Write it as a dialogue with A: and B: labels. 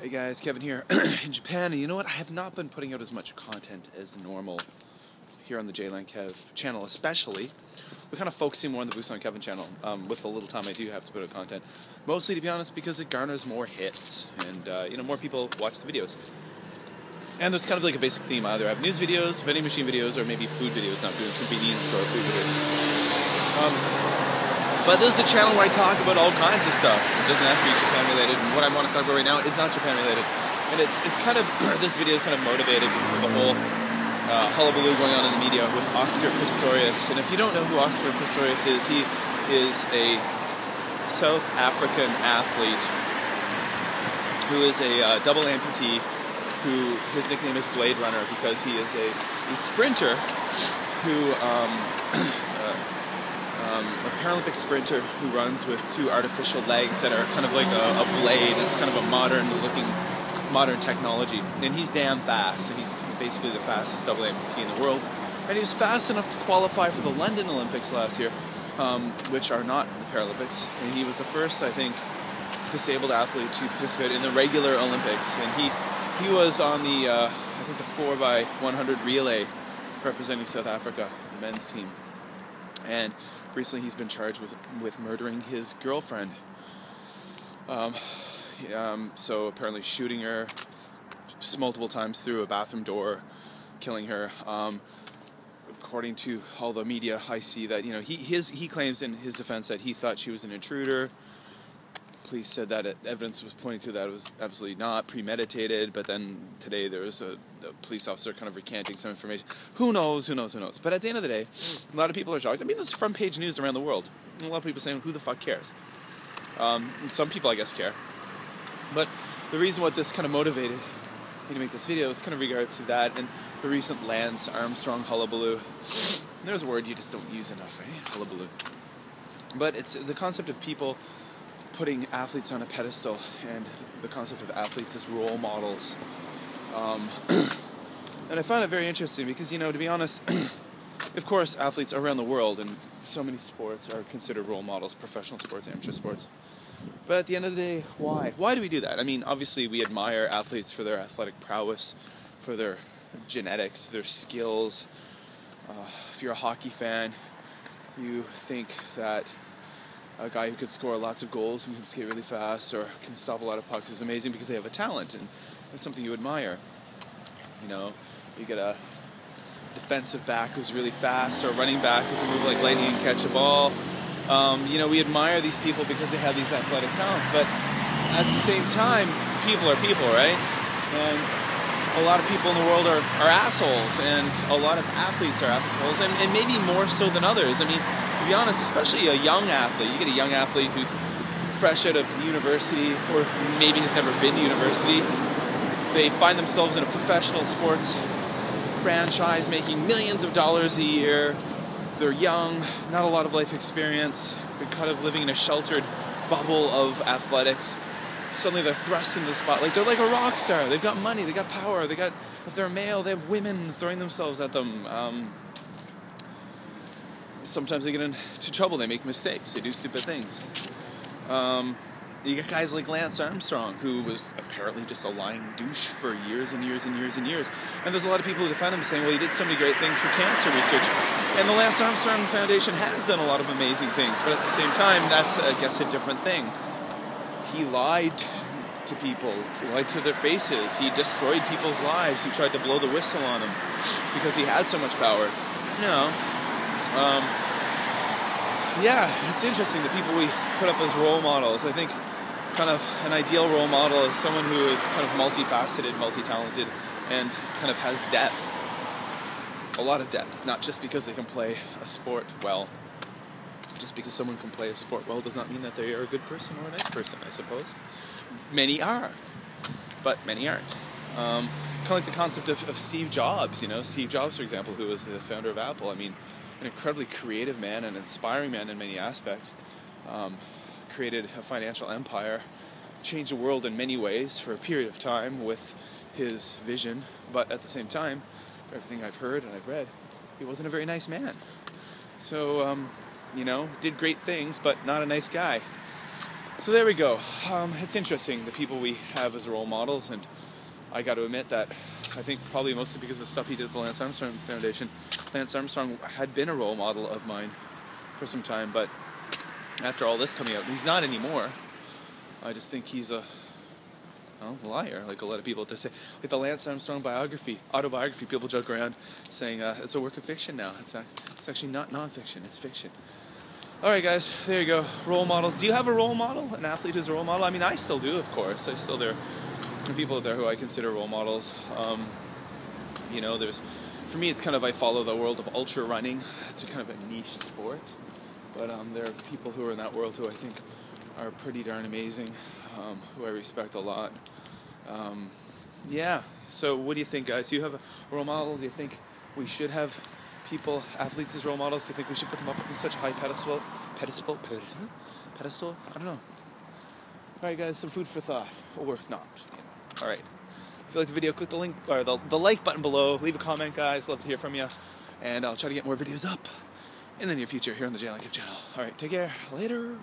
A: Hey guys, Kevin here in Japan, and you know what? I have not been putting out as much content as normal here on the jlandkev channel, especially. We're kind of focusing more on the Busan Kevin channel with the little time I do have to put out content. Mostly, to be honest, because it garners more hits and more people watch the videos. And there's kind of like a basic theme. Either I have news videos, vending machine videos, or maybe food videos. Not doing convenience store food videos. But this is a channel where I talk about all kinds of stuff. It doesn't have to be Japan related, and what I want to talk about right now is not Japan related. And it's kind of, this video is kind of motivated because of the whole hullabaloo going on in the media with Oscar Pistorius. And if you don't know who Oscar Pistorius is, he is a South African athlete who is a double amputee, who his nickname is Blade Runner because he is a sprinter who a Paralympic sprinter who runs with two artificial legs that are kind of like a blade. It's kind of a modern technology. And he's damn fast, and he's basically the fastest double amputee in the world. And he was fast enough to qualify for the London Olympics last year, which are not the Paralympics. And he was the first, I think, disabled athlete to participate in the regular Olympics. And he was on the, I think the 4x100 relay representing South Africa, the men's team. And recently he's been charged with murdering his girlfriend. So apparently shooting her multiple times through a bathroom door, killing her. According to all the media I see that, he claims in his defense that he thought she was an intruder. Police said that evidence was pointing to that it was absolutely not premeditated, but then today there was a police officer kind of recanting some information. Who knows? But at the end of the day, a lot of people are shocked. I mean, this is front page news around the world. And a lot of people saying, who the fuck cares? And some people, I guess, care. But the reason what this kind of motivated me to make this video is kind of regards to that and the recent Lance Armstrong hullabaloo. And there's a word you just don't use enough, right? Hullabaloo. But it's the concept of people putting athletes on a pedestal and the concept of athletes as role models. And I find it very interesting because, to be honest, of course, athletes around the world in so many sports are considered role models, professional sports, amateur sports. But at the end of the day, why? Why do we do that? I mean, obviously we admire athletes for their athletic prowess, for their genetics, their skills. If you're a hockey fan, you think that a guy who could score lots of goals and can skate really fast or can stop a lot of pucks is amazing because they have a talent, and that's something you admire. You get a defensive back who's really fast, or a running back who can move like lightning and catch a ball. We admire these people because they have these athletic talents, but at the same time, people are people, right? And a lot of people in the world are assholes, and a lot of athletes are assholes, and maybe more so than others. I mean, to be honest, especially a young athlete. You get a young athlete who's fresh out of university, or maybe has never been to university. They find themselves in a professional sports franchise making millions of dollars a year. They're young, not a lot of life experience. They're kind of living in a sheltered bubble of athletics. Suddenly they're thrust into the spotlight. They're like a rock star. They've got money, they've got power, if they're male, they have women throwing themselves at them. Sometimes they get into trouble, they make mistakes, they do stupid things. You get guys like Lance Armstrong, who was apparently just a lying douche for years and years and years and years. And there's a lot of people who defend him saying, well, he did so many great things for cancer research. And the Lance Armstrong Foundation has done a lot of amazing things, but at the same time, that's, I guess, a different thing. He lied to people, he lied to their faces, he destroyed people's lives, he tried to blow the whistle on them because he had so much power. Yeah, it's interesting, the people we put up as role models. I think kind of an ideal role model is someone who is kind of multifaceted, multi-talented, and kind of has depth. A lot of depth, not just because they can play a sport well. Just because someone can play a sport well does not mean that they are a good person or a nice person, I suppose. Many are, but many aren't. Kind of like the concept of Steve Jobs, Steve Jobs, for example, who was the founder of Apple. I mean, an incredibly creative man, an inspiring man in many aspects, created a financial empire, changed the world in many ways for a period of time with his vision, but at the same time, everything I've heard and I've read, he wasn't a very nice man. So, did great things, but not a nice guy. So there we go. It's interesting, the people we have as role models, and I got to admit that I think probably mostly because of the stuff he did for the Lance Armstrong Foundation. Lance Armstrong had been a role model of mine for some time, but after all this coming out, he's not anymore. I just think he's a liar, like a lot of people to say. Like the Lance Armstrong autobiography, people joke around saying it's a work of fiction now. It's actually not nonfiction, it's fiction. Alright guys, there you go. Role models. Do you have a role model? An athlete who's a role model? I mean, I still do, of course. There are people out there who I consider role models. You know, for me, it's kind of, I follow the world of ultra running. It's a kind of a niche sport. But there are people who are in that world who I think are pretty darn amazing, who I respect a lot. Yeah, so what do you think, guys? Do you have a role model? Do you think we should have athletes as role models? Do you think we should put them up on such a high pedestal? I don't know. Alright guys, some food for thought. Or not. Alright. If you like the video, click the link, or the like button below. Leave a comment, guys. Love to hear from you. And I'll try to get more videos up in the near future here on the jlandkev channel. Alright, take care. Later.